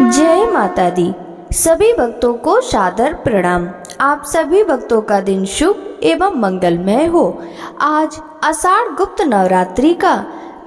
जय माता दी। सभी भक्तों को सादर प्रणाम। आप सभी भक्तों का दिन शुभ एवं मंगलमय हो। आज आषाढ़ गुप्त नवरात्रि का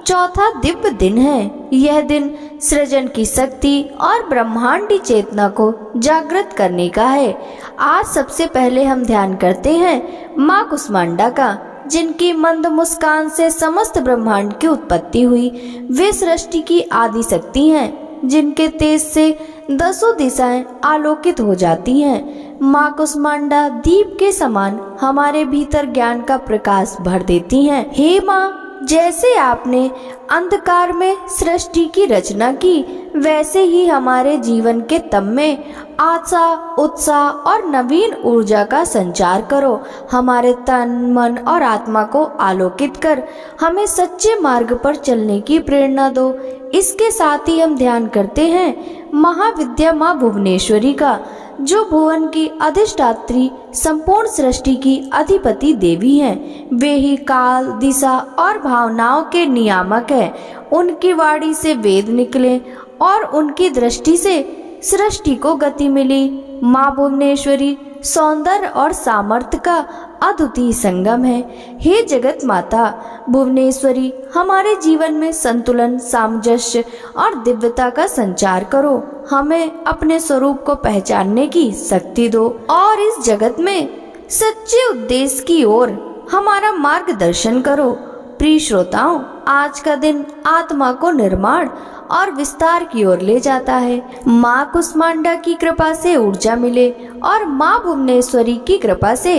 चौथा दिव्य दिन है। यह दिन सृजन की शक्ति और ब्रह्मांडी चेतना को जागृत करने का है। आज सबसे पहले हम ध्यान करते हैं माँ कुष्मांडा का, जिनकी मंद मुस्कान से समस्त ब्रह्मांड की उत्पत्ति हुई। वे सृष्टि की आदि शक्ति हैं, जिनके तेज से दसों दिशाएं आलोकित हो जाती हैं। माँ कुष्मांडा दीप के समान हमारे भीतर ज्ञान का प्रकाश भर देती हैं। हे माँ, जैसे आपने अंधकार में सृष्टि की रचना की, वैसे ही हमारे जीवन के तम में आशा, उत्साह और नवीन ऊर्जा का संचार करो। हमारे तन, मन और आत्मा को आलोकित कर हमें सच्चे मार्ग पर चलने की प्रेरणा दो। इसके साथ ही हम ध्यान करते हैं महाविद्या माँ भुवनेश्वरी का, जो भुवन की अधिष्ठात्री, संपूर्ण सृष्टि की अधिपति देवी हैं। वे ही काल, दिशा और भावनाओं के नियामक हैं। उनकी वाणी से वेद निकले और उनकी दृष्टि से सृष्टि को गति मिली। माँ भुवनेश्वरी सौंदर्य और सामर्थ्य का अद्वितीय संगम है। हे जगत माता भुवनेश्वरी, हमारे जीवन में संतुलन, सामंजस्य और दिव्यता का संचार करो। हमें अपने स्वरूप को पहचानने की शक्ति दो और इस जगत में सच्चे उद्देश्य की ओर हमारा मार्गदर्शन करो। प्रिय श्रोताओं, आज का दिन आत्मा को निर्माण और विस्तार की ओर ले जाता है। माँ कुष्मांडा की कृपा से ऊर्जा मिले और माँ भुवनेश्वरी की कृपा से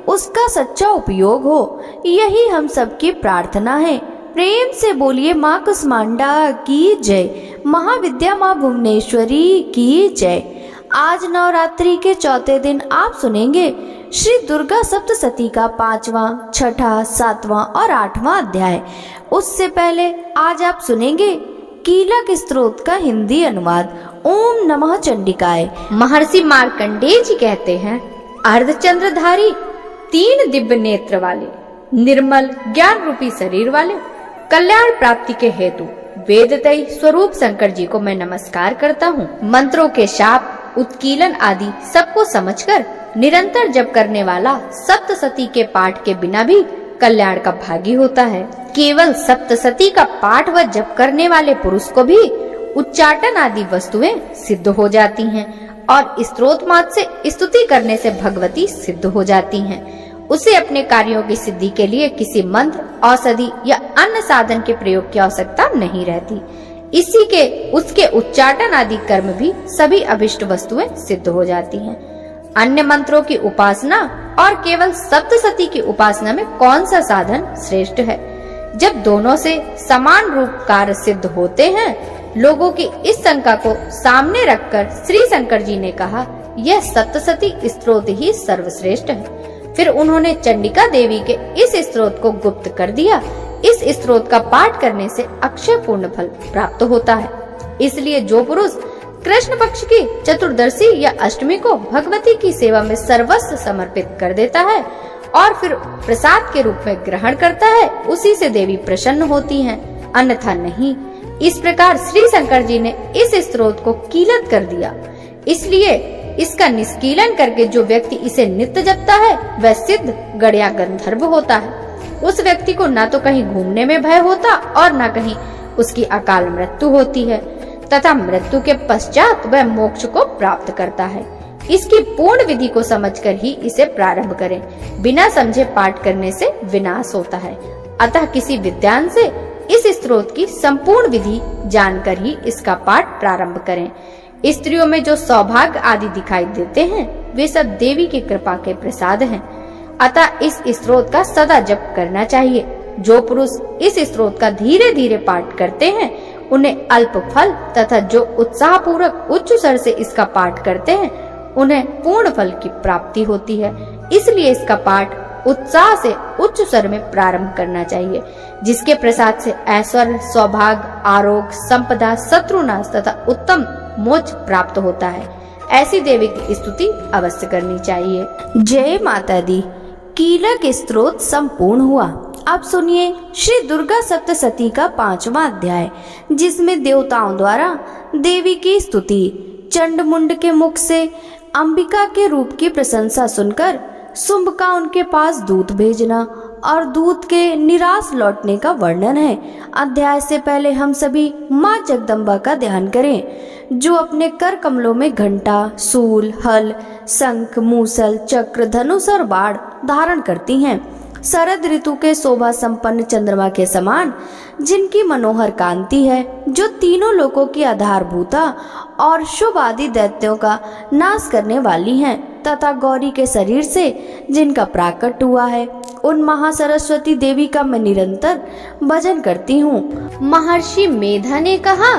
उसका सच्चा उपयोग हो, यही हम सबकी प्रार्थना है। प्रेम से बोलिए माँ कुष्मांडा की जय, महाविद्या माँ भुवनेश्वरी की जय। आज नवरात्रि के चौथे दिन आप सुनेंगे श्री दुर्गा सप्तशती का 5वां, 6ठा, 7वां और 8वां अध्याय। उससे पहले आज आप सुनेंगे कीलक स्तोत्र का हिंदी अनुवाद। ओम नमः चंडिकाय। महर्षि मार्कंडेय जी कहते हैं, अर्धचंद्रधारी, 3 दिव्य नेत्र वाले, निर्मल ज्ञान रूपी शरीर वाले, कल्याण प्राप्ति के हेतु वेदतई स्वरूप शंकर जी को मैं नमस्कार करता हूँ। मंत्रों के शाप, उत्कीलन आदि सबको समझकर निरंतर जप करने वाला सप्तशती के पाठ के बिना भी कल्याण का भागी होता है। केवल सप्तशती का पाठ व जप करने वाले पुरुष को भी उच्चाटन आदि वस्तुएं सिद्ध हो जाती हैं और स्तोत्र मात्र से स्तुति करने से भगवती सिद्ध हो जाती हैं। उसे अपने कार्यों की सिद्धि के लिए किसी मंत्र, औषधि या अन्य साधन के प्रयोग की आवश्यकता नहीं रहती। इसी के उसके उच्चाटन आदि कर्म भी सभी अभिष्ट वस्तुएं सिद्ध हो जाती हैं। अन्य मंत्रों की उपासना और केवल सप्तशती की उपासना में कौन सा साधन श्रेष्ठ है? जब दोनों से समान रूप कार्य सिद्ध होते हैं, लोगों की इस शंका को सामने रखकर श्री शंकर जी ने कहा, यह सप्तशती स्तोत्र ही सर्वश्रेष्ठ है। फिर उन्होंने चंडिका देवी के इस स्तोत्र को गुप्त कर दिया। इस स्तोत्र का पाठ करने से अक्षय पूर्ण फल प्राप्त होता है। इसलिए जो पुरुष कृष्ण पक्ष की चतुर्दशी या अष्टमी को भगवती की सेवा में सर्वस्व समर्पित कर देता है और फिर प्रसाद के रूप में ग्रहण करता है, उसी से देवी प्रसन्न होती हैं, अन्यथा नहीं। इस प्रकार श्री शंकर जी ने इस स्तोत्र को कीलत कर दिया। इसलिए इसका निष्कीलन करके जो व्यक्ति इसे नित्य जपता है, वह सिद्ध गड़या गंधर्व होता है। उस व्यक्ति को न तो कहीं घूमने में भय होता और न कहीं उसकी अकाल मृत्यु होती है, तथा मृत्यु के पश्चात वह मोक्ष को प्राप्त करता है। इसकी पूर्ण विधि को समझकर ही इसे प्रारंभ करें। बिना समझे पाठ करने से विनाश होता है। अतः किसी विद्वान से इस स्तोत्र की संपूर्ण विधि जानकर ही इसका पाठ प्रारंभ करें। स्त्रियों में जो सौभाग्य आदि दिखाई देते हैं, वे सब देवी की कृपा के प्रसाद हैं। अतः इस स्तोत्र का सदा जप करना चाहिए। जो पुरुष इस स्तोत्र का धीरे धीरे पाठ करते हैं, उन्हें अल्प फल तथा जो उत्साह पूर्वक उच्च स्वर से इसका पाठ करते हैं, उन्हें पूर्ण फल की प्राप्ति होती है। इसलिए इसका पाठ उत्साह से उच्च स्वर में प्रारंभ करना चाहिए, जिसके प्रसाद से ऐश्वर्य, सौभाग्य, आरोग्य, संपदा, शत्रुनाश तथा उत्तम मोक्ष प्राप्त होता है। ऐसी देवी की स्तुति अवश्य करनी चाहिए। जय माता दी। कीलक स्तोत्र संपूर्ण हुआ। अब सुनिए श्री दुर्गा सप्तशती का 5वां अध्याय, जिसमें देवताओं द्वारा देवी की स्तुति, चंडमुंड के मुख से अंबिका के रूप की प्रशंसा सुनकर शुंभ का उनके पास दूत भेजना और दूत के निराश लौटने का वर्णन है। अध्याय से पहले हम सभी माँ जगदम्बा का ध्यान करें, जो अपने कर कमलों में घंटा, सूल, हल, शंख, मूसल, चक्र, धनुष और बाण धारण करती हैं। शरद ऋतु के शोभा संपन्न चंद्रमा के समान जिनकी मनोहर कांति है, जो तीनों लोकों की आधारभूता और शुभ आदि दैत्यों का नाश करने वाली हैं, तथा गौरी के शरीर से जिनका प्राकट हुआ है, उन महासरस्वती देवी का मैं निरंतर भजन करती हूँ। महर्षि मेधा ने कहा,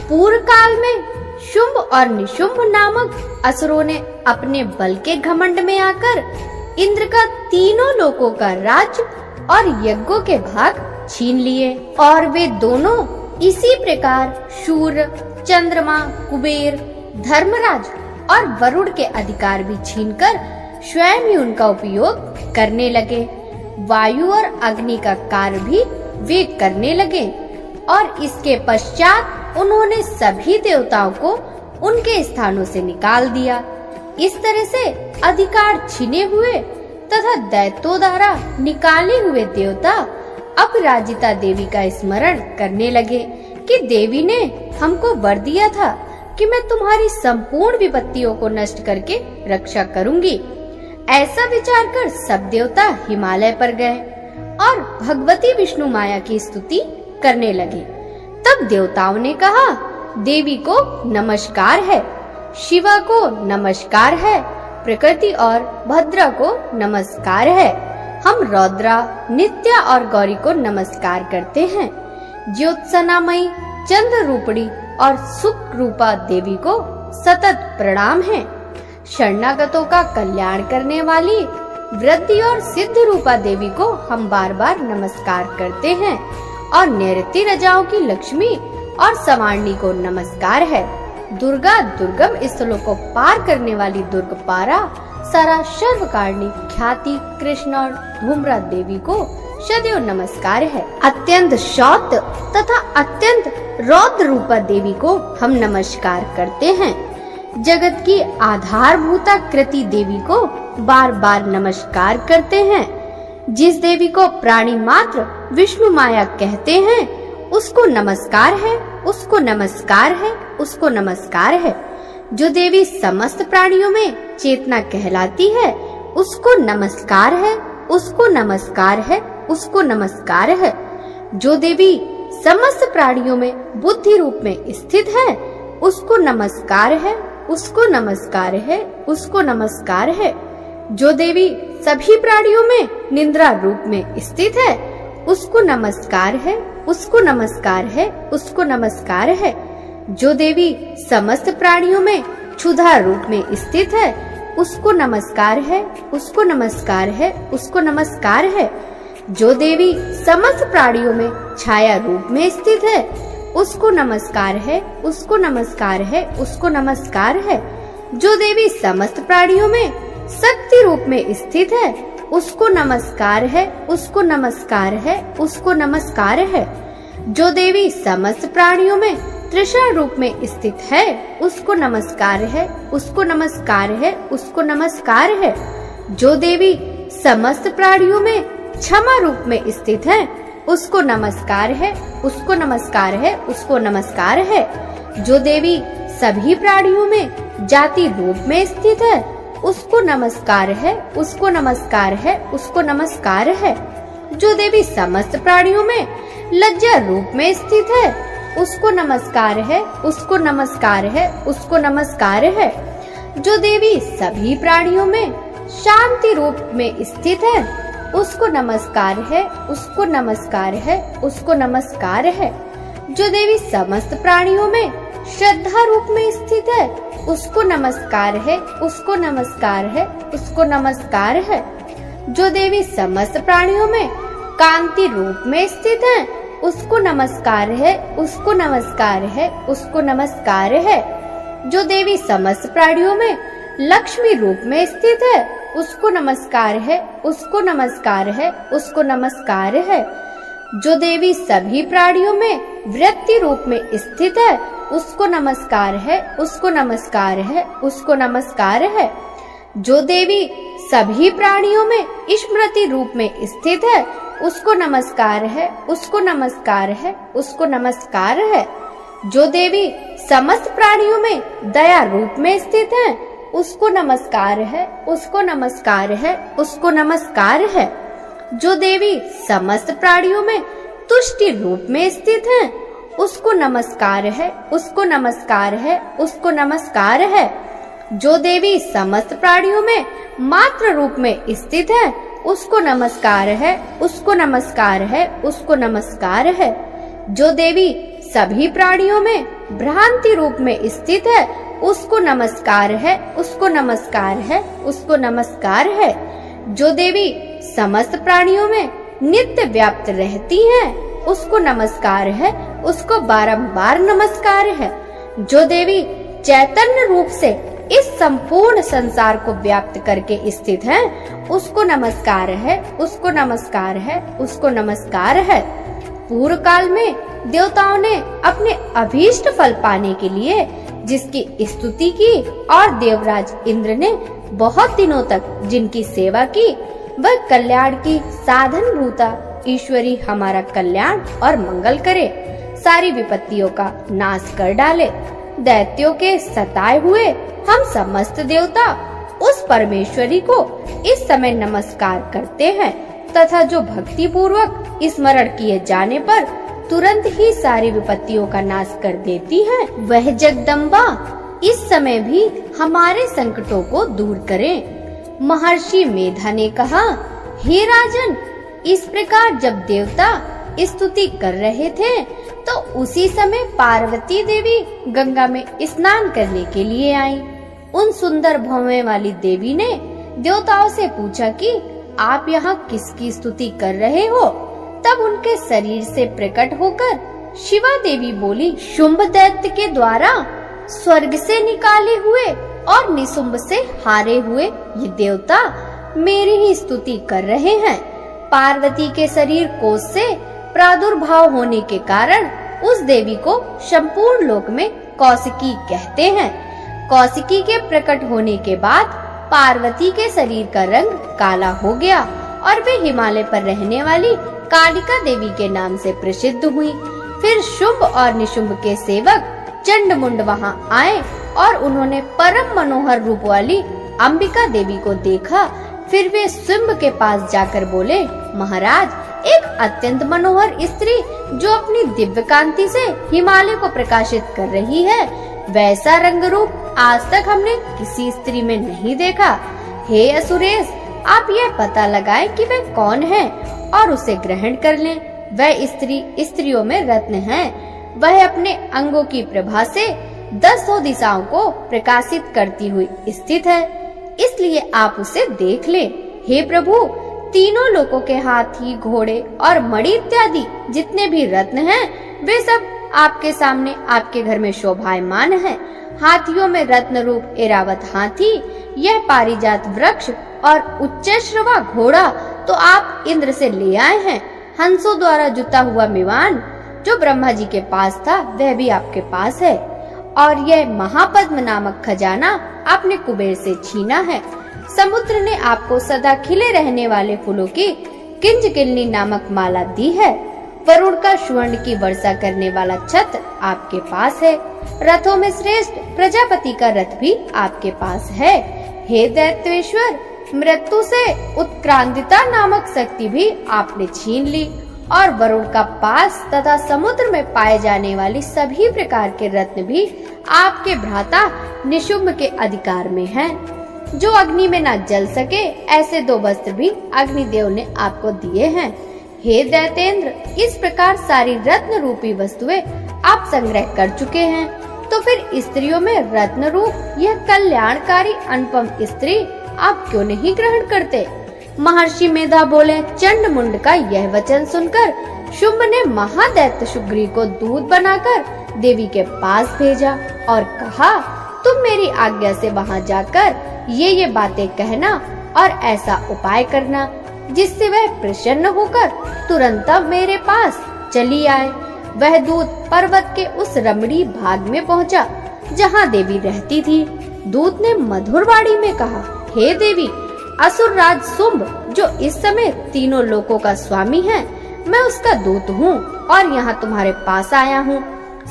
पूर्व काल में शुंभ और निशुंभ नामक असुरों ने अपने बल के घमंड में आकर इंद्र का तीनों लोकों का राज्य और यज्ञों के भाग छीन लिए, और वे दोनों इसी प्रकार सूर्य, चंद्रमा, कुबेर, धर्मराज और वरुण के अधिकार भी छीनकर स्वयं ही उनका उपयोग करने लगे। वायु और अग्नि का कार्य भी वे करने लगे, और इसके पश्चात उन्होंने सभी देवताओं को उनके स्थानों से निकाल दिया। इस तरह से अधिकार छीने हुए तथा दैत्यों द्वारा निकाले हुए देवता अपराजिता देवी का स्मरण करने लगे कि देवी ने हमको वर दिया था कि मैं तुम्हारी संपूर्ण विपत्तियों को नष्ट करके रक्षा करूंगी। ऐसा विचार कर सब देवता हिमालय पर गए और भगवती विष्णु माया की स्तुति करने लगे। तब देवताओं ने कहा, देवी को नमस्कार है, शिवा को नमस्कार है, प्रकृति और भद्रा को नमस्कार है। हम रौद्रा, नित्या और गौरी को नमस्कार करते हैं। ज्योत्सनामयी, चंद्र रूपणी और सुख रूपा देवी को सतत प्रणाम है। शरणागतों का कल्याण करने वाली वृद्धि और सिद्ध रूपा देवी को हम बार बार नमस्कार करते हैं, और नैऋत्य रजाओं की लक्ष्मी और सवारणी को नमस्कार है। दुर्गा, दुर्गम स्थलों को पार करने वाली दुर्गपारा, सारा सर्वकारिणी ख्याति कृष्ण और धूम्रा देवी को सदैव नमस्कार है। अत्यंत शौत तथा अत्यंत रौद्र रूपा देवी को हम नमस्कार करते हैं। जगत की आधारभूता कृति देवी को बार बार नमस्कार करते हैं। जिस देवी को प्राणी मात्र विष्णु माया कहते हैं, उसको नमस्कार है, उसको नमस्कार है, उसको नमस्कार है। जो देवी समस्त प्राणियों में चेतना कहलाती है, उसको नमस्कार है, उसको नमस्कार है, उसको नमस्कार है। जो देवी समस्त प्राणियों में बुद्धि रूप में स्थित है, उसको नमस्कार है, उसको नमस्कार है, उसको नमस्कार है। जो देवी सभी प्राणियों में निद्रा रूप में स्थित है, उसको नमस्कार है, उसको नमस्कार है, उसको नमस्कार है। जो देवी समस्त प्राणियों में क्षुधा रूप में स्थित है, उसको नमस्कार है, उसको नमस्कार है, उसको नमस्कार है। जो देवी समस्त प्राणियों में छाया रूप में स्थित है, उसको नमस्कार है, उसको नमस्कार है, उसको नमस्कार है। जो देवी समस्त प्राणियों में शक्ति रूप में स्थित है, उसको नमस्कार है, उसको नमस्कार है, उसको नमस्कार है। जो देवी समस्त प्राणियों में तृष्णा रूप में स्थित है, उसको नमस्कार है, उसको नमस्कार है, उसको नमस्कार है। जो देवी समस्त प्राणियों में क्षमा रूप में स्थित है, उसको नमस्कार है, उसको नमस्कार है, उसको नमस्कार है। जो देवी सभी प्राणियों में जाति रूप में स्थित है, उसको नमस्कार है, उसको नमस्कार है, उसको नमस्कार है। जो देवी समस्त प्राणियों में लज्जा रूप में स्थित है, उसको नमस्कार है, उसको नमस्कार है, उसको नमस्कार है। जो देवी सभी प्राणियों में शांति रूप में स्थित है, उसको नमस्कार है, उसको नमस्कार है, उसको नमस्कार है। जो देवी समस्त प्राणियों में श्रद्धा रूप में स्थित है, उसको नमस्कार है, उसको नमस्कार है, उसको नमस्कार है। जो देवी समस्त प्राणियों में कांति रूप में स्थित है, उसको नमस्कार है, उसको नमस्कार है, उसको नमस्कार है। जो देवी समस्त प्राणियों में लक्ष्मी रूप में स्थित है, उसको नमस्कार है, उसको नमस्कार है, उसको नमस्कार है। जो देवी सभी प्राणियों में वृत्ति रूप में स्थित है, उसको नमस्कार है, उसको नमस्कार है, उसको नमस्कार है। जो देवी सभी प्राणियों में स्मृति रूप में स्थित है, उसको नमस्कार है, उसको नमस्कार है, उसको नमस्कार है। जो देवी समस्त प्राणियों में दया रूप में स्थित है, उसको नमस्कार है, उसको नमस्कार है, उसको नमस्कार है। जो देवी समस्त प्राणियों में तुष्टि रूप में स्थित है, उसको नमस्कार है, उसको नमस्कार है, उसको नमस्कार है। जो देवी समस्त प्राणियों में मात्र रूप में स्थित है, उसको नमस्कार है, उसको नमस्कार है, उसको नमस्कार है। जो देवी सभी प्राणियों में भ्रांति रूप में स्थित है, उसको नमस्कार है, उसको नमस्कार है, उसको नमस्कार है। जो देवी समस्त प्राणियों में नित्य व्याप्त रहती है, उसको नमस्कार है, उसको बारंबार नमस्कार है। जो देवी चैतन्य रूप से इस संपूर्ण संसार को व्याप्त करके स्थित है, उसको नमस्कार है, उसको नमस्कार है, उसको नमस्कार है। पूर्व काल में देवताओं ने अपने अभीष्ट फल पाने के लिए जिसकी स्तुति की और देवराज इंद्र ने बहुत दिनों तक जिनकी सेवा की, वह कल्याण की साधन भूता ईश्वरी हमारा कल्याण और मंगल करे, सारी विपत्तियों का नाश कर डाले। दैत्यों के सताए हुए हम समस्त देवता उस परमेश्वरी को इस समय नमस्कार करते हैं तथा जो भक्ति पूर्वक स्मरण किए जाने पर तुरंत ही सारी विपत्तियों का नाश कर देती है, वह जगदम्बा इस समय भी हमारे संकटों को दूर करें। महर्षि मेधा ने कहा, हे राजन, इस प्रकार जब देवता स्तुति कर रहे थे तो उसी समय पार्वती देवी गंगा में स्नान करने के लिए आई। उन सुंदर भौवें वाली देवी ने देवताओं से पूछा कि आप यहाँ किसकी स्तुति कर रहे हो? तब उनके शरीर से प्रकट होकर शिवा देवी बोली, शुंभ दैत्य के द्वारा स्वर्ग से निकाले हुए और निशुंभ से हारे हुए ये देवता मेरी ही स्तुति कर रहे हैं। पार्वती के शरीर कोष से प्रादुर्भाव होने के कारण उस देवी को संपूर्ण लोक में कौशिकी कहते हैं। कौशिकी के प्रकट होने के बाद पार्वती के शरीर का रंग काला हो गया और वे हिमालय पर रहने वाली कालिका देवी के नाम से प्रसिद्ध हुई। फिर शुंभ और निशुंभ के सेवक चंडमुंड वहां आए और उन्होंने परम मनोहर रूप वाली अंबिका देवी को देखा। फिर वे शुंभ के पास जाकर बोले, महाराज, एक अत्यंत मनोहर स्त्री जो अपनी दिव्य कांति से हिमालय को प्रकाशित कर रही है, वैसा रंग रूप आज तक हमने किसी स्त्री में नहीं देखा। हे असुरेश, आप यह पता लगाएं कि वह कौन है और उसे ग्रहण कर लें। वह स्त्री स्त्रियों में रत्न है। वह अपने अंगों की प्रभा से 10 दिशाओं को प्रकाशित करती हुई स्थित है, इसलिए आप उसे देख लें। हे प्रभु, तीनों लोकों के हाथी, घोड़े और मणि इत्यादि जितने भी रत्न हैं, वे सब आपके सामने आपके घर में शोभायमान हैं। हाथियों में रत्न रूप एरावत हाथी, यह पारिजात वृक्ष और उच्चश्रवा घोड़ा तो आप इंद्र से ले आए हैं। हंसों द्वारा जुता हुआ विमान जो ब्रह्मा जी के पास था, वह भी आपके पास है। और यह महापद्म नामक खजाना आपने कुबेर से छीना है। समुद्र ने आपको सदा खिले रहने वाले फूलों की किंजकिल्नी नामक माला दी है। वरुण का स्वर्ण की वर्षा करने वाला छत्र आपके पास है। रथों में श्रेष्ठ प्रजापति का रथ भी आपके पास है। हे दैत्येश्वर, मृत्यु से उत्क्रांतिता नामक शक्ति भी आपने छीन ली और वरुण का पास तथा समुद्र में पाए जाने वाली सभी प्रकार के रत्न भी आपके भ्राता निशुंभ के अधिकार में हैं। जो अग्नि में न जल सके, ऐसे 2 वस्त्र भी अग्निदेव ने आपको दिए हैं। हे दैतेंद्र, इस प्रकार सारी रत्न रूपी वस्तुएं आप संग्रह कर चुके हैं, तो फिर स्त्रियों में रत्न रूप यह कल्याणकारी अनुपम स्त्री आप क्यों नहीं ग्रहण करते? महर्षि मेधा बोले, चंडमुंड का यह वचन सुनकर शुंभ ने महादैत्य शुग्री को दूध बनाकर देवी के पास भेजा और कहा, तुम मेरी आज्ञा से वहां जाकर ये बातें कहना और ऐसा उपाय करना जिससे वह प्रसन्न होकर तुरंत मेरे पास चली आए। वह दूत पर्वत के उस रमणीय भाग में पहुंचा जहां देवी रहती थी। दूत ने मधुर वाणी में कहा, हे देवी, असुर राज शुंभ जो इस समय तीनों लोकों का स्वामी है, मैं उसका दूत हूँ और यहाँ तुम्हारे पास आया हूँ।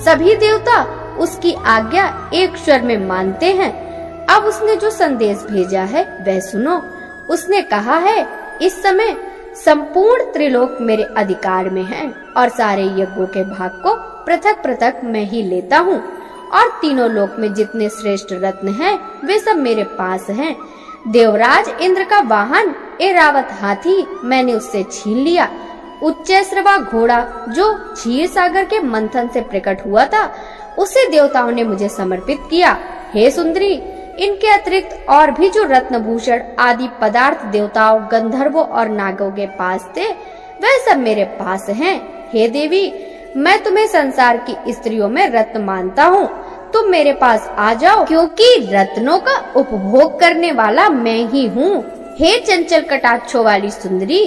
सभी देवता उसकी आज्ञा एक स्वर में मानते हैं। अब उसने जो संदेश भेजा है वह सुनो। उसने कहा है, इस समय संपूर्ण त्रिलोक मेरे अधिकार में है और सारे यज्ञों के भाग को पृथक पृथक मैं ही लेता हूँ और तीनों लोक में जितने श्रेष्ठ रत्न हैं वे सब मेरे पास हैं। देवराज इंद्र का वाहन ऐरावत हाथी मैंने उससे छीन लिया। उच्चैश्रवा घोड़ा जो क्षीर सागर के मंथन से प्रकट हुआ था उसे देवताओं ने मुझे समर्पित किया। हे सुंदरी, इनके अतिरिक्त और भी जो रत्नभूषण आदि पदार्थ देवताओं, गंधर्वों और नागों के पास थे वह सब मेरे पास हैं। हे देवी, मैं तुम्हें संसार की स्त्रियों में रत्न मानता हूँ। तुम मेरे पास आ जाओ, क्योंकि रत्नों का उपभोग करने वाला मैं ही हूँ। हे चंचल कटाक्षों वाली सुंदरी,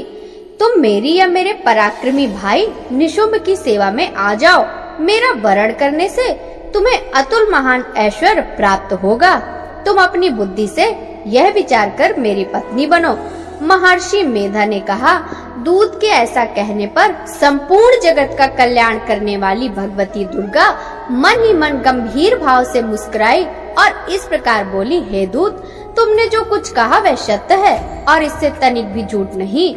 तुम मेरी या मेरे पराक्रमी भाई निशुंभ की सेवा में आ जाओ। मेरा वरण करने से तुम्हें अतुल महान ऐश्वर्य प्राप्त होगा। तुम अपनी बुद्धि से यह विचार कर मेरी पत्नी बनो। महर्षि मेधा ने कहा, दूत के ऐसा कहने पर संपूर्ण जगत का कल्याण करने वाली भगवती दुर्गा मन ही मन गंभीर भाव से मुस्कुराई और इस प्रकार बोली, हे दूत, तुमने जो कुछ कहा वह सत्य है और इससे तनिक भी झूठ नहीं।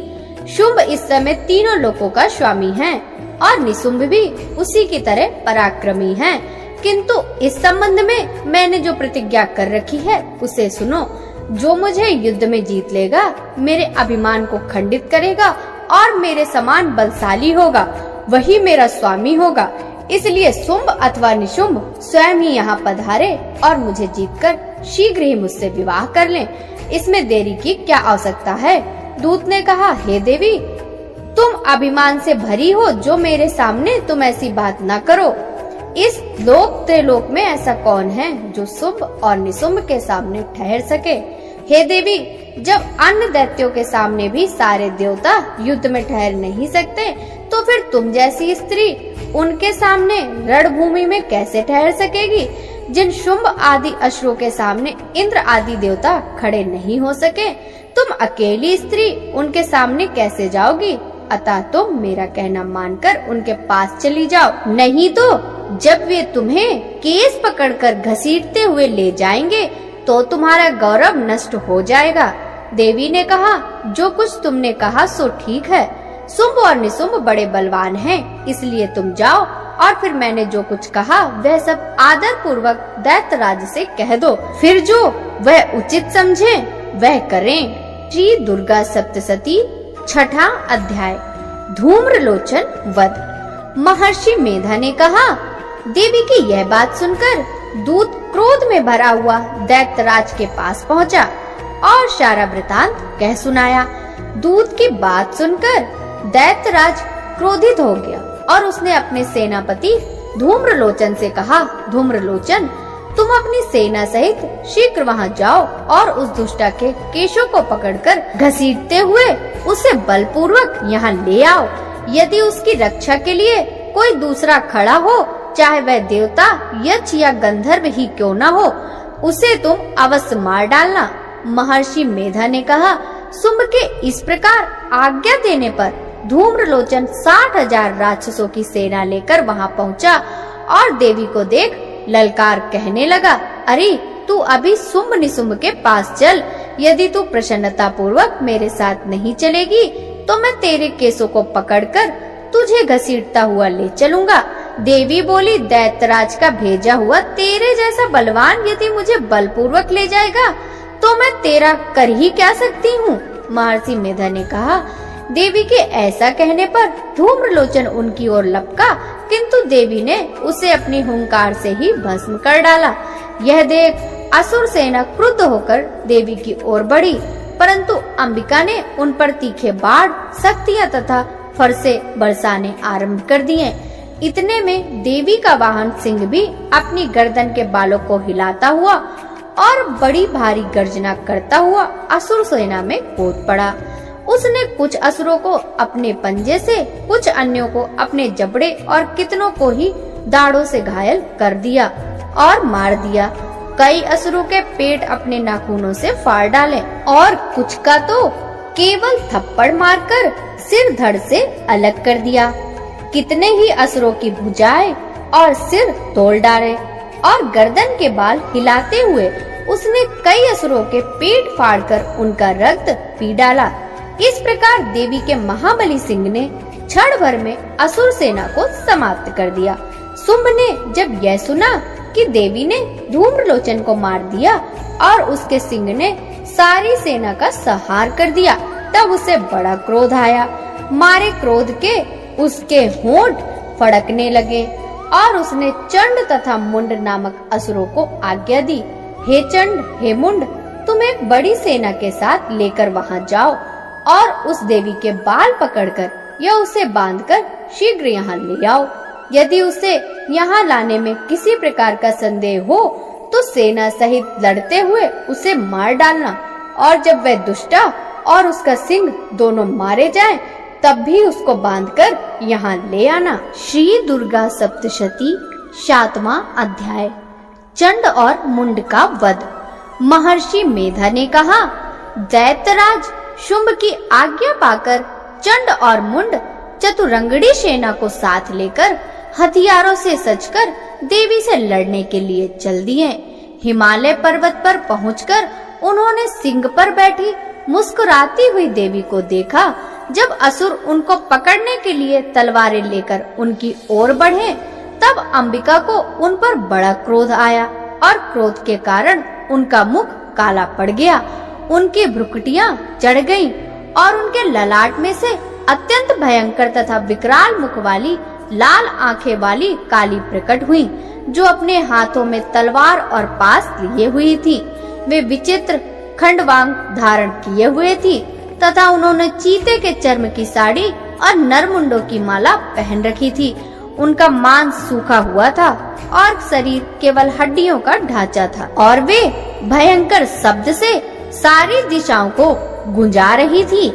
शुंभ इस समय तीनों लोकों का स्वामी है और निशुंभ भी उसी की तरह पराक्रमी है, किंतु इस संबंध में मैंने जो प्रतिज्ञा कर रखी है उसे सुनो। जो मुझे युद्ध में जीत लेगा मेरे अभिमान को खंडित करेगा और मेरे समान बलशाली होगा, वही मेरा स्वामी होगा। इसलिए शुंभ अथवा निशुंभ स्वयं ही यहाँ पधारे और मुझे जीतकर शीघ्र ही मुझसे विवाह कर लें। इसमें देरी की क्या आवश्यकता है? दूत ने कहा, हे देवी, तुम अभिमान से भरी हो, जो मेरे सामने तुम ऐसी बात न करो। इस लोक त्रिलोक में ऐसा कौन है जो शुंभ और निशुंभ के सामने ठहर सके? हे देवी, जब अन्य दैत्यों के सामने भी सारे देवता युद्ध में ठहर नहीं सकते, तो फिर तुम जैसी स्त्री उनके सामने रणभूमि में कैसे ठहर सकेगी? जिन शुंभ आदि असुरों के सामने इंद्र आदि देवता खड़े नहीं हो सके, तुम अकेली स्त्री उनके सामने कैसे जाओगी? अतः तुम मेरा कहना मानकर उनके पास चली जाओ, नहीं तो जब वे तुम्हें केस पकड़कर घसीटते हुए ले जाएंगे तो तुम्हारा गौरव नष्ट हो जाएगा। देवी ने कहा, जो कुछ तुमने कहा सो ठीक है। शुंभ और निशुंभ बड़े बलवान हैं, इसलिए तुम जाओ और फिर मैंने जो कुछ कहा वह सब आदर पूर्वक दैत्यराज से कह दो, फिर जो वह उचित समझे वह करें। श्री दुर्गा सप्तशती, छठा अध्याय। धूम्रलोचन वध। महर्षि मेधा ने कहा, देवी की यह बात सुनकर दूत क्रोध में भरा हुआ दैत्यराज के पास पहुंचा और सारा वृतांत कह सुनाया। दूत की बात सुनकर दैत्यराज क्रोधित हो गया और उसने अपने सेनापति धूम्रलोचन से कहा, धूम्रलोचन, तुम अपनी सेना सहित शीघ्र वहां जाओ और उस दुष्टा के केशों को पकड़कर घसीटते हुए उसे बलपूर्वक यहाँ ले आओ। यदि उसकी रक्षा के लिए कोई दूसरा खड़ा हो, चाहे वह देवता, यक्ष या गंधर्व ही क्यों न हो, उसे तुम अवश्य मार डालना। महर्षि मेधा ने कहा, शुंभ के इस प्रकार आज्ञा देने पर धूम्रलोचन 60,000 राक्षसों की सेना लेकर वहां पहुंचा और देवी को देख ललकार कहने लगा, अरे तू अभी शुंभ निशुंभ के पास चल। यदि तू प्रसन्नता पूर्वक मेरे साथ नहीं चलेगी तो मैं तेरे केसों को पकड़कर तुझे घसीटता हुआ ले चलूंगा। देवी बोली, दैत्यराज का भेजा हुआ तेरे जैसा बलवान यदि मुझे बलपूर्वक ले जाएगा तो मैं तेरा कर ही क्या सकती हूँ। महर्षि मेधा ने कहा, देवी के ऐसा कहने पर धूम्रलोचन उनकी ओर लपका, किंतु देवी ने उसे अपनी हुंकार से ही भस्म कर डाला। यह देख असुर सेना क्रुद्ध होकर देवी की ओर बढ़ी, परंतु अंबिका ने उन पर तीखे बाण, शक्तियां तथा फरसे बरसाने आरंभ कर दिए। इतने में देवी का वाहन सिंह भी अपनी गर्दन के बालों को हिलाता हुआ और बड़ी भारी गर्जना करता हुआ असुर सेना में कूद पड़ा। उसने कुछ असुरों को अपने पंजे से, कुछ अन्यों को अपने जबड़े और कितनों को ही दाढ़ों से घायल कर दिया और मार दिया। कई असुरों के पेट अपने नाखूनों से फाड़ डाले और कुछ का तो केवल थप्पड़ मारकर सिर धड़ से अलग कर दिया। कितने ही असुरों की भुजाएं और सिर तोड़ डाले और गर्दन के बाल हिलाते हुए उसने कई असुरों के पेट फाड़कर उनका रक्त पी डाला। इस प्रकार देवी के महाबली सिंह ने क्षण भर में असुर सेना को समाप्त कर दिया। शुंभ ने जब यह सुना कि देवी ने धूम्रलोचन को मार दिया और उसके सिंह ने सारी सेना का संहार कर दिया, तब उसे बड़ा क्रोध आया। मारे क्रोध के उसके होंठ फड़कने लगे और उसने चंड तथा मुंड नामक असुरों को आज्ञा दी, हे चंड, हे मुंड, तुम एक बड़ी सेना के साथ लेकर वहां जाओ और उस देवी के बाल पकड़कर या उसे बांधकर शीघ्र यहाँ ले आओ। यदि उसे यहाँ लाने में किसी प्रकार का संदेह हो तो सेना सहित लड़ते हुए उसे मार डालना, और जब वह दुष्टा और उसका सिंह दोनों मारे जाएं, तब भी उसको बांधकर यहाँ ले आना। श्री दुर्गा सप्तशती 7वां अध्याय। चंड और मुंड का वध। महर्षि मेधा ने कहा, दैत्यराज शुंभ की आज्ञा पाकर चंड और मुंड चतुरंगड़ी सेना को साथ लेकर हथियारों से सजकर देवी से लड़ने के लिए चल दिए। हिमालय पर्वत पर पहुंचकर उन्होंने सिंह पर बैठी मुस्कुराती हुई देवी को देखा। जब असुर उनको पकड़ने के लिए तलवारें लेकर उनकी ओर बढ़े, तब अंबिका को उन पर बड़ा क्रोध आया और क्रोध के कारण उनका मुख काला पड़ गया, उनकी भ्रुकुटियां चढ़ गईं और उनके ललाट में से अत्यंत भयंकर तथा विकराल मुख वाली लाल आंखें वाली काली प्रकट हुई, जो अपने हाथों में तलवार और पास लिए हुई थी। वे विचित्र खंडवांग धारण किए हुए थी तथा उन्होंने चीते के चर्म की साड़ी और नरमुंडों की माला पहन रखी थी। उनका मांस सूखा हुआ था और शरीर केवल हड्डियों का ढांचा था, और वे भयंकर शब्द से सारी दिशाओं को गुंजा रही थी।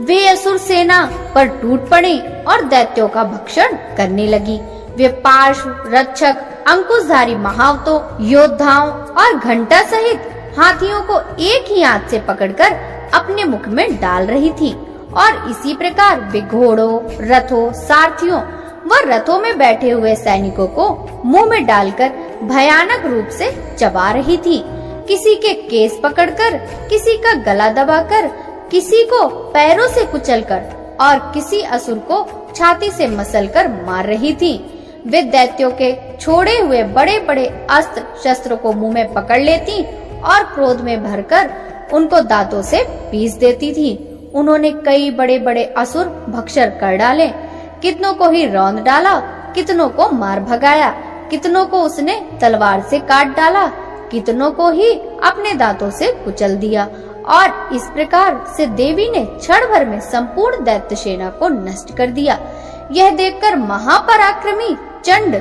वे असुर सेना पर टूट पड़ी और दैत्यों का भक्षण करने लगी। वे पार्श्व, रक्षक, अंकुशधारी महावतों, योद्धाओं और घंटा सहित हाथियों को एक ही हाथ से पकड़कर अपने मुख में डाल रही थी, और इसी प्रकार वे घोड़ों, रथों, सारथियों व रथों में बैठे हुए सैनिकों को मुंह में डालकर भयानक रूप से चबा रही थी। किसी के केस पकड़कर, किसी का गला दबाकर, किसी को पैरों से कुचलकर और किसी असुर को छाती से मसलकर मार रही थी। वे दैत्यों के छोड़े हुए बड़े बड़े अस्त्र शस्त्रों को मुंह में पकड़ लेती और क्रोध में भरकर उनको दांतों से पीस देती थी। उन्होंने कई बड़े बड़े असुर भक्षण कर डाले, कितनों को ही रौंद डाला, कितनों को मार भगाया, कितनों को उसने तलवार से काट डाला, कितनों को ही अपने दांतों से कुचल दिया। और इस प्रकार से देवी ने क्षण भर में संपूर्ण दैत्य सेना को नष्ट कर दिया। यह देखकर महापराक्रमी चंड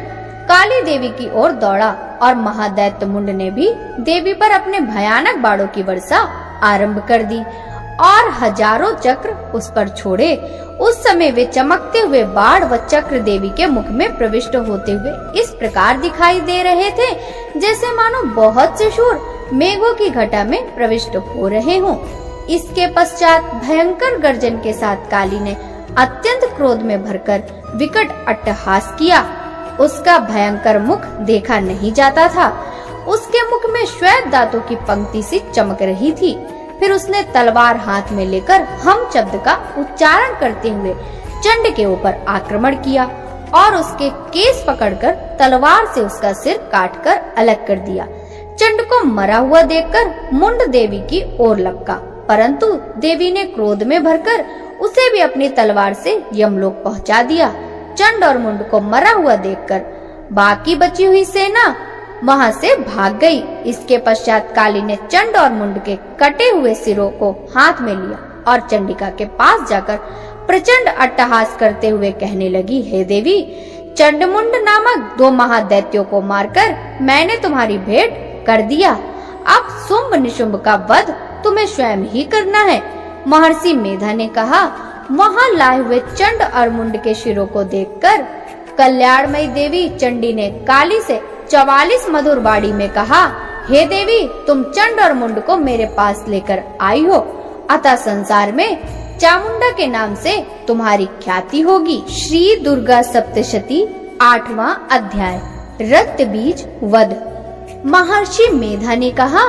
काली देवी की ओर दौड़ा और महादैत्य मुंड ने भी देवी पर अपने भयानक बाणों की वर्षा आरंभ कर दी और हजारों चक्र उस पर छोड़े। उस समय वे चमकते हुए बाण व चक्र देवी के मुख में प्रविष्ट होते हुए इस प्रकार दिखाई दे रहे थे, जैसे मानो बहुत से शूर मेघों की घटा में प्रविष्ट हो रहे हों। इसके पश्चात भयंकर गर्जन के साथ काली ने अत्यंत क्रोध में भरकर विकट अट्टहास किया। उसका भयंकर मुख देखा नहीं जाता था। उसके मुख में श्वेत दांतों की पंक्ति सी चमक रही थी। फिर उसने तलवार हाथ में लेकर हम शब्द का उच्चारण करते हुए चंड के ऊपर आक्रमण किया और उसके केस पकड़कर तलवार से उसका सिर काटकर अलग कर दिया। चंड को मरा हुआ देखकर मुंड देवी की ओर लपका, परंतु देवी ने क्रोध में भरकर उसे भी अपनी तलवार से यमलोक पहुंचा दिया। चंड और मुंड को मरा हुआ देखकर बाकी बची हुई सेना वहां से भाग गई। इसके पश्चात काली ने चंड और मुंड के कटे हुए सिरों को हाथ में लिया और चंडिका के पास जाकर प्रचंड अट्टहास करते हुए कहने लगी, हे देवी, चंडमुंड नामक 2 महादैत्यों को मारकर मैंने तुम्हारी भेंट कर दिया। अब शुंभ निशुंभ का वध तुम्हें स्वयं ही करना है। महर्षि मेधा ने कहा, वहां लाए हुए चंड और मुंड के शिरों को देखकर कल्याणमयी देवी चंडी ने काली से 44 मधुर बाड़ी में कहा, हे देवी, तुम चंड और मुंड को मेरे पास लेकर आई हो, अतः संसार में चामुंडा के नाम से तुम्हारी ख्याति होगी। श्री दुर्गा सप्तशती 8वां अध्याय, रक्त बीज वध। महर्षि मेधा ने कहा,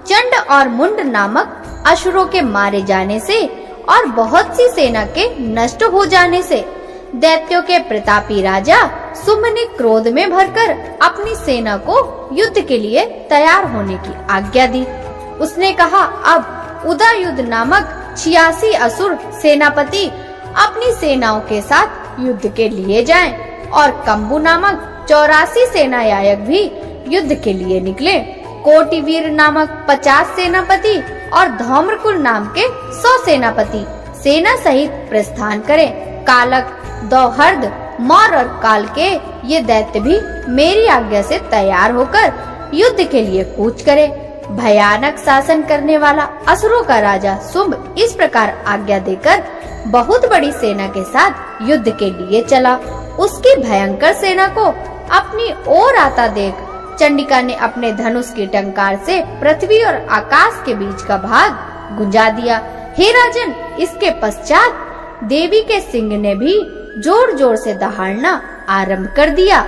चंड और मुंड नामक असुरों के मारे जाने से और बहुत सी सेना के नष्ट हो जाने से दैत्यों के प्रतापी राजा शुंभ ने क्रोध में भरकर अपनी सेना को युद्ध के लिए तैयार होने की आज्ञा दी। उसने कहा, अब उदयुद्ध नामक 86 असुर सेनापति अपनी सेनाओं के साथ युद्ध के लिए जाएं और कंबु नामक 84 सेनायायक भी युद्ध के लिए निकले। कोटिवीर नामक 50 सेनापति और धौम्रकुल नाम के 100 सेनापति सेना सहित प्रस्थान करें। कालक, दौहर्द, मौर और काल के ये दैत्य भी मेरी आज्ञा से तैयार होकर युद्ध के लिए कूच करे। भयानक शासन करने वाला असुरों का राजा शुंभ इस प्रकार आज्ञा देकर बहुत बड़ी सेना के साथ युद्ध के लिए चला। उसकी भयंकर सेना को अपनी ओर आता देख चंडिका ने अपने धनुष की टंकार से पृथ्वी और आकाश के बीच का भाग गुंजा दिया। हे राजन, इसके पश्चात देवी के सिंह ने भी जोर जोर से दहाड़ना आरंभ कर दिया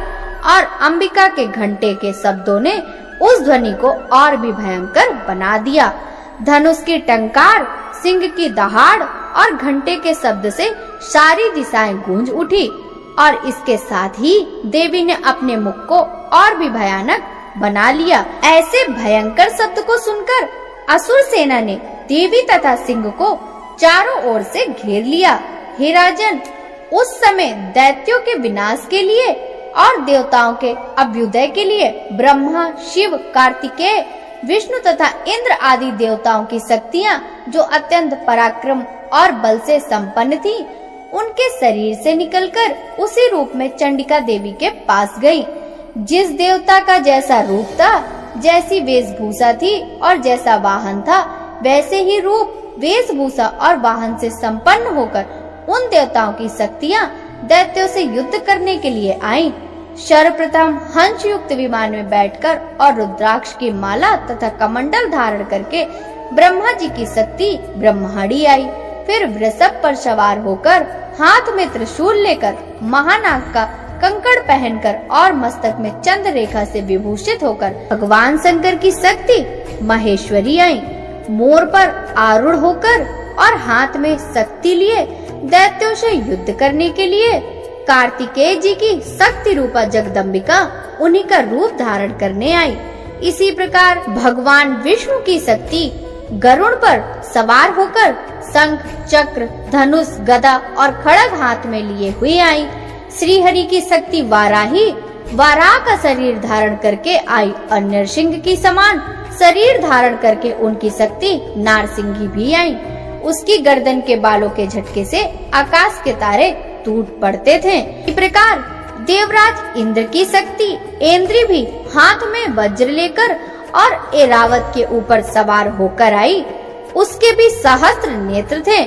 और अंबिका के घंटे के शब्दों ने उस ध्वनि को और भी भयंकर बना दिया। धनुष की टंकार, सिंह की दहाड़ और घंटे के शब्द से सारी दिशाएं गूंज उठी और इसके साथ ही देवी ने अपने मुख को और भी भयानक बना लिया। ऐसे भयंकर शब्द को सुनकर असुर सेना ने देवी तथा सिंह को चारों ओर से घेर लिया। हे राजन, उस समय दैत्यों के विनाश के लिए और देवताओं के अभ्युदय के लिए ब्रह्मा, शिव, कार्तिकेय, विष्णु तथा इंद्र आदि देवताओं की शक्तियां जो अत्यंत पराक्रम और बल से संपन्न थी, उनके शरीर से निकलकर उसी रूप में चंडिका देवी के पास गई। जिस देवता का जैसा रूप था, जैसी वेशभूषा थी और जैसा वाहन था, वैसे ही रूप, वेशभूषा और वाहन से संपन्न होकर उन देवताओं की शक्तियां दैत्यों से युद्ध करने के लिए आईं। सर्वप्रथम हंस युक्त विमान में बैठकर और रुद्राक्ष की माला तथा कमंडल धारण करके ब्रह्मा जी की शक्ति ब्रह्माणी आई। फिर वृषभ पर सवार होकर हाथ में त्रिशूल लेकर महानाग का कंकड़ पहनकर और मस्तक में चंद्र रेखा से विभूषित होकर भगवान शंकर की शक्ति महेश्वरी आई। मोर पर आरूढ़ होकर और हाथ में शक्ति लिए दैत्यों से युद्ध करने के लिए कार्तिकेय जी की शक्ति रूपा जगदम्बिका उन्हीं का रूप धारण करने आई। इसी प्रकार भगवान विष्णु की शक्ति गरुड़ पर सवार होकर शंख, चक्र, धनुष, गदा और खड़ग हाथ में लिए हुए आई। श्री हरि की शक्ति वाराही वाराह का शरीर धारण करके आई और नरसिंह की समान शरीर धारण करके उनकी शक्ति नारसिंही भी आई। उसकी गर्दन के बालों के झटके से आकाश के तारे टूट पड़ते थे। इस प्रकार देवराज इंद्र की शक्ति ऐन्द्री भी हाथ में वज्र लेकर और एरावत के ऊपर सवार होकर आई। उसके भी सहस्त्र नेत्र थे।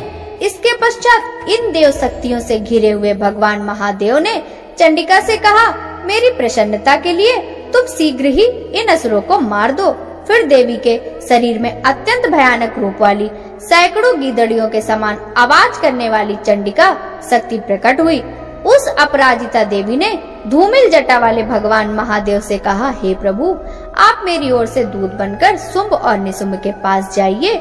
इसके पश्चात इन देव शक्तियों से घिरे हुए भगवान महादेव ने चंडिका से कहा, मेरी प्रसन्नता के लिए तुम शीघ्र ही इन असुरों को मार दो। फिर देवी के शरीर में अत्यंत भयानक रूप वाली सैकड़ों गीदड़ियों के समान आवाज करने वाली चंडिका शक्ति प्रकट हुई। उस अपराजिता देवी ने धूमिल जटा वाले भगवान महादेव से कहा, हे प्रभु, आप मेरी ओर से दूत बनकर शुंभ और निशुंभ के पास जाइए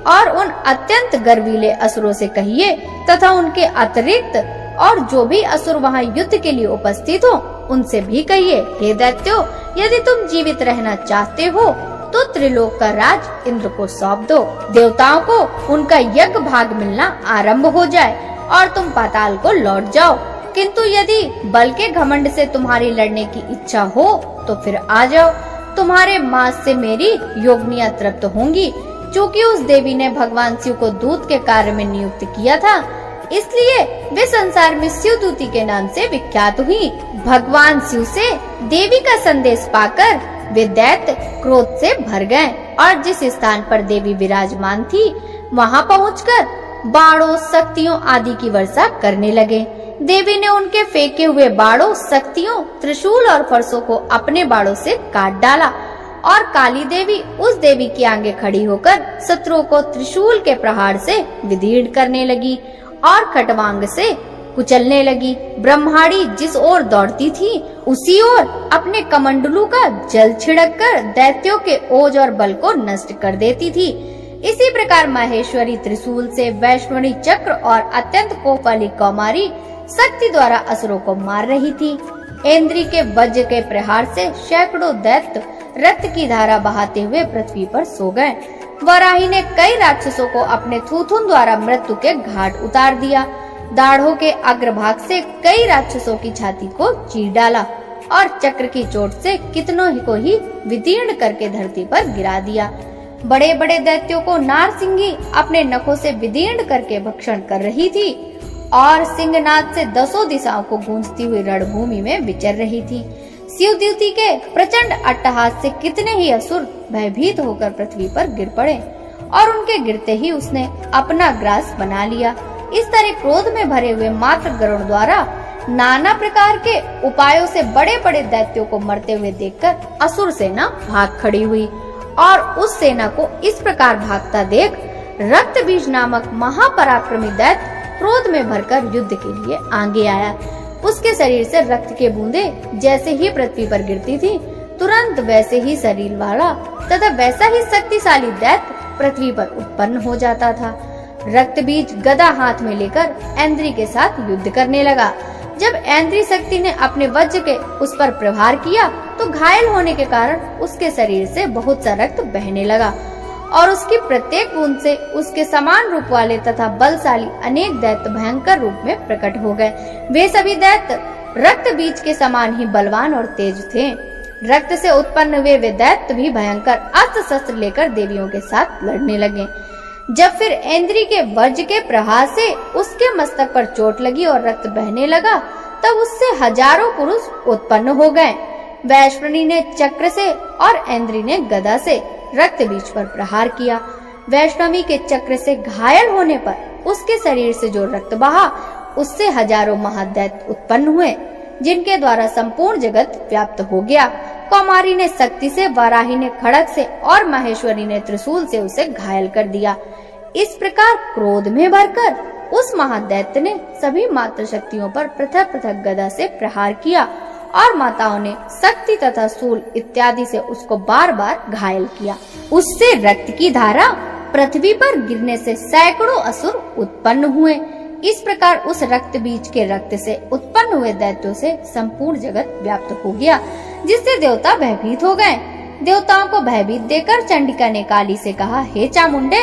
और उन अत्यंत गर्वीले असुरों से कहिए तथा उनके अतिरिक्त और जो भी असुर वहाँ युद्ध के लिए उपस्थित हो उनसे भी कहिए, हे दैत्यों, यदि तुम जीवित रहना चाहते हो तो त्रिलोक का राज इंद्र को सौंप दो। देवताओं को उनका यज्ञ भाग मिलना आरंभ हो जाए और तुम पाताल को लौट जाओ। किंतु यदि बल के घमंड से तुम्हारी लड़ने की इच्छा हो तो फिर आ जाओ। तुम्हारे मांस से मेरी योगिनियां तृप्त होंगी। चूँकि उस देवी ने भगवान शिव को दूत के कार्य में नियुक्त किया था, इसलिए वे संसार में शिव दूती के नाम से विख्यात हुई। भगवान शिव से देवी का संदेश पाकर वे दैत्य क्रोध से भर गए और जिस स्थान पर देवी विराजमान थी वहां पहुंचकर बाणों, शक्तियों आदि की वर्षा करने लगे। देवी ने उनके फेंके हुए बाणों, शक्तियों, त्रिशूल और फरसों को अपने बाणों से काट डाला और काली देवी उस देवी की आगे खड़ी होकर शत्रुओं को त्रिशूल के प्रहार से विदीर्ण करने लगी और खटवांग से कुचलने लगी। ब्रह्माणी जिस ओर दौड़ती थी उसी ओर अपने कमंडलू का जल छिड़ककर दैत्यों के ओज और बल को नष्ट कर देती थी। इसी प्रकार माहेश्वरी त्रिशूल से, वैष्णवी चक्र और अत्यंत कोप वाली कौमारी शक्ति द्वारा असुरों को मार रही थी। इंद्री के वज्र के प्रहार से सैकड़ों दैत्य रक्त की धारा बहाते हुए पृथ्वी पर सो गए। वराही ने कई राक्षसों को अपने थूथुन द्वारा मृत्यु के घाट उतार दिया। दाढ़ों के अग्रभाग से कई राक्षसों की छाती को चीर डाला और चक्र की चोट से कितनों को ही विदीर्ण करके धरती पर गिरा दिया। बड़े बड़े दैत्यों को नारसिंगी अपने नखों से विदीर्ण करके भक्षण कर रही थी और सिंहनाद से दसों दिशाओं को गूंजती हुई रणभूमि में विचर रही थी। शिवद्युति के प्रचंड अट्टहास से कितने ही असुर भयभीत होकर पृथ्वी पर गिर पड़े और उनके गिरते ही उसने अपना ग्रास बना लिया। इस तरह क्रोध में भरे हुए मात्र गरुड़ द्वारा नाना प्रकार के उपायों से बड़े बड़े दैत्यों को मरते हुए देखकर असुर सेना भाग खड़ी हुई और उस सेना को इस प्रकार भागता देख रक्तबीज नामक महापराक्रमी दैत्य क्रोध में भरकर युद्ध के लिए आगे आया। उसके शरीर से रक्त के बूंदे जैसे ही पृथ्वी पर गिरती थी, तुरंत वैसे ही शरीर वाला तथा वैसा ही शक्तिशाली दैत्य पृथ्वी पर उत्पन्न हो जाता था। रक्तबीज गदा हाथ में लेकर ऐन्द्री के साथ युद्ध करने लगा। जब ऐन्द्री शक्ति ने अपने वज्र के उस पर प्रहार किया तो घायल होने के कारण उसके शरीर से बहुत सा रक्त बहने लगा और उसकी प्रत्येक बूंद से उसके समान रूप वाले तथा बलशाली अनेक दैत्य भयंकर रूप में प्रकट हो गए। वे सभी दैत्य रक्तबीज के समान ही बलवान और तेज थे। रक्त से उत्पन्न हुए वे दैत्य भी भयंकर अस्त्र शस्त्र लेकर देवियों के साथ लड़ने लगे। जब फिर ऐन्द्री के वज्र के प्रहार से उसके मस्तक पर चोट लगी और रक्त बहने लगा, तब उससे हजारों पुरुष उत्पन्न हो गए। वैष्णवी ने चक्र से और ऐन्द्री ने गदा से रक्तबीज पर प्रहार किया। वैष्णवी के चक्र से घायल होने पर उसके शरीर से जो रक्त बहा, उससे हजारों महादैत्य उत्पन्न हुए, जिनके द्वारा संपूर्ण जगत व्याप्त हो गया। कौमारी ने शक्ति से, वराही ने खड़ग से और माहेश्वरी ने त्रिशूल से उसे घायल कर दिया। इस प्रकार क्रोध में भरकर उस महादैत्य ने सभी मात्र शक्तियों पर पृथक पृथक गदा से प्रहार किया और माताओं ने शक्ति तथा शूल इत्यादि से उसको बार बार घायल किया। उससे रक्त की धारा पृथ्वी पर गिरने से सैकड़ों असुर उत्पन्न हुए। इस प्रकार उस रक्त बीज के रक्त से उत्पन्न हुए दैत्यों से संपूर्ण जगत व्याप्त हो गया, जिससे देवता भयभीत हो गए। देवताओं को भयभीत देकर चंडिका ने काली से कहा, हे चामुंडे,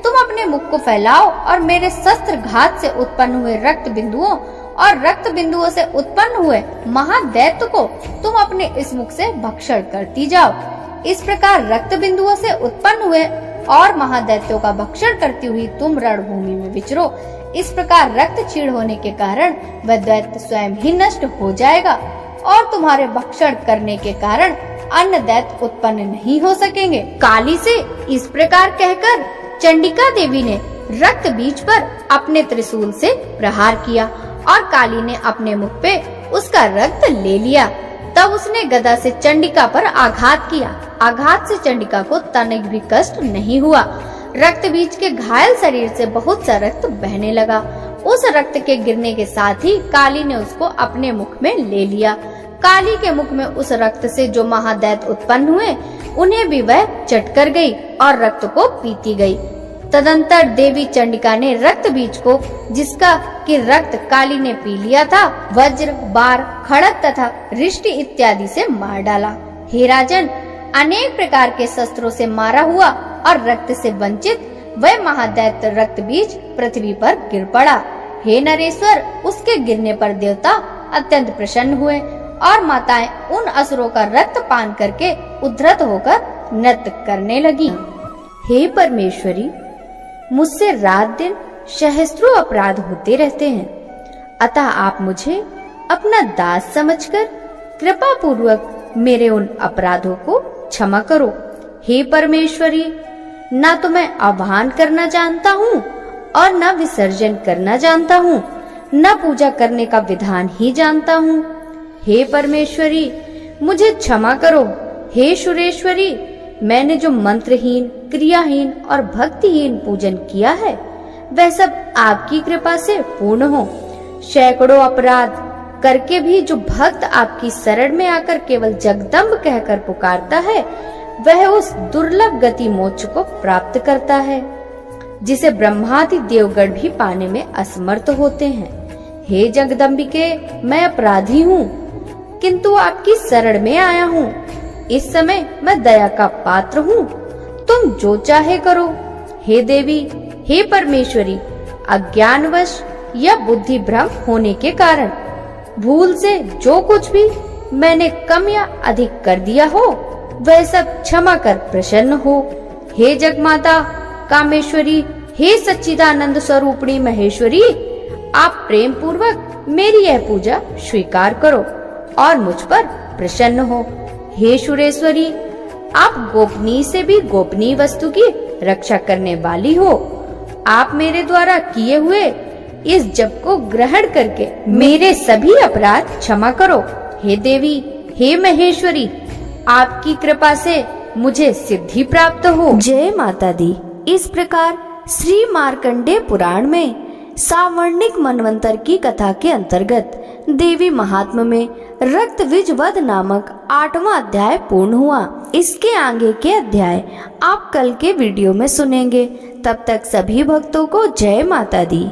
तुम अपने मुख को फैलाओ और मेरे शस्त्र घात से उत्पन्न हुए रक्त बिंदुओं और रक्त बिंदुओं से उत्पन्न हुए महादैत्य को तुम अपने इस मुख से भक्षण करती जाओ। इस प्रकार रक्त बिंदुओं से उत्पन्न हुए और महादैत्यों का भक्षण करती हुई तुम रणभूमि में विचरो। इस प्रकार रक्त क्षीण होने के कारण वह दैत्य स्वयं ही नष्ट हो जाएगा और तुम्हारे भक्षण करने के कारण अन्य दैत्य उत्पन्न नहीं हो सकेंगे। काली से इस प्रकार कहकर चंडिका देवी ने रक्त बीज पर अपने त्रिशूल से प्रहार किया और काली ने अपने मुख पे उसका रक्त ले लिया। तब उसने गदा से चंडिका पर आघात किया। आघात से चंडिका को तनिक भी कष्ट नहीं हुआ। रक्त बीज के घायल शरीर से बहुत सा रक्त बहने लगा। उस रक्त के गिरने के साथ ही काली ने उसको अपने मुख में ले लिया। काली के मुख में उस रक्त से जो महादैत्य उत्पन्न हुए, उन्हें भी वह चट कर गई और रक्त को पीती गई। तदंतर देवी चंडिका ने रक्त बीज को, जिसका कि रक्त काली ने पी लिया था, वज्र, बार, खड़ग तथा रिष्टि इत्यादि से मार डाला। हे राजन, अनेक प्रकार के शस्त्रों से मारा हुआ और रक्त से वंचित वह महादैत्य रक्त बीज पृथ्वी पर गिर पड़ा। हे नरेश्वर, उसके गिरने पर देवता अत्यंत प्रसन्न हुए और माताएं उन असुरों का रक्त पान करके उद्धृत होकर नृत्य करने लगी। हे परमेश्वरी, मुझसे रात दिन सहस्त्रों अपराध होते रहते हैं, अतः आप मुझे अपना दास समझकर कृपा पूर्वक मेरे उन अपराधों को क्षमा करो। हे परमेश्वरी, ना तो मैं आह्वान करना जानता हूँ और न विसर्जन करना जानता हूँ, न पूजा करने का विधान ही जानता हूँ। हे परमेश्वरी, मुझे क्षमा करो। हे सुरेश्वरी, मैंने जो मंत्रहीन, क्रियाहीन और भक्तिहीन पूजन किया है वह सब आपकी कृपा से पूर्ण हो। सैकड़ों अपराध करके भी जो भक्त आपकी शरण में आकर केवल जगदम्ब कहकर पुकारता है वह उस दुर्लभ गति मोक्ष को प्राप्त करता है जिसे ब्रह्मादि देवगण भी पाने में असमर्थ होते हैं। हे जगदम्बिके, मैं अपराधी हूँ किंतु आपकी शरण में आया हूँ। इस समय मैं दया का पात्र हूँ, तुम जो चाहे करो। हे देवी, हे परमेश्वरी, अज्ञानवश या बुद्धि भ्रम होने के कारण भूल से जो कुछ भी मैंने कम या अधिक कर दिया हो वह सब क्षमा कर प्रसन्न हो। हे जगमाता कामेश्वरी, हे सच्चिदानंद स्वरूपिणी महेश्वरी, आप प्रेम पूर्वक मेरी यह पूजा स्वीकार करो और मुझ पर प्रसन्न हो। हे सुरेश्वरी, आप गोपनीय से भी गोपनीय वस्तु की रक्षा करने वाली हो। आप मेरे द्वारा किए हुए इस जप को ग्रहण करके मेरे सभी अपराध क्षमा करो। हे देवी, हे महेश्वरी, आपकी कृपा से मुझे सिद्धि प्राप्त हो। जय माता दी। इस प्रकार श्री मार्कंडेय पुराण में सावर्णिक मनवंतर की कथा के अंतर्गत देवी महात्म्य में रक्तबीज वध नामक 8वां अध्याय पूर्ण हुआ। इसके आगे के अध्याय आप कल के वीडियो में सुनेंगे। तब तक सभी भक्तों को जय माता दी।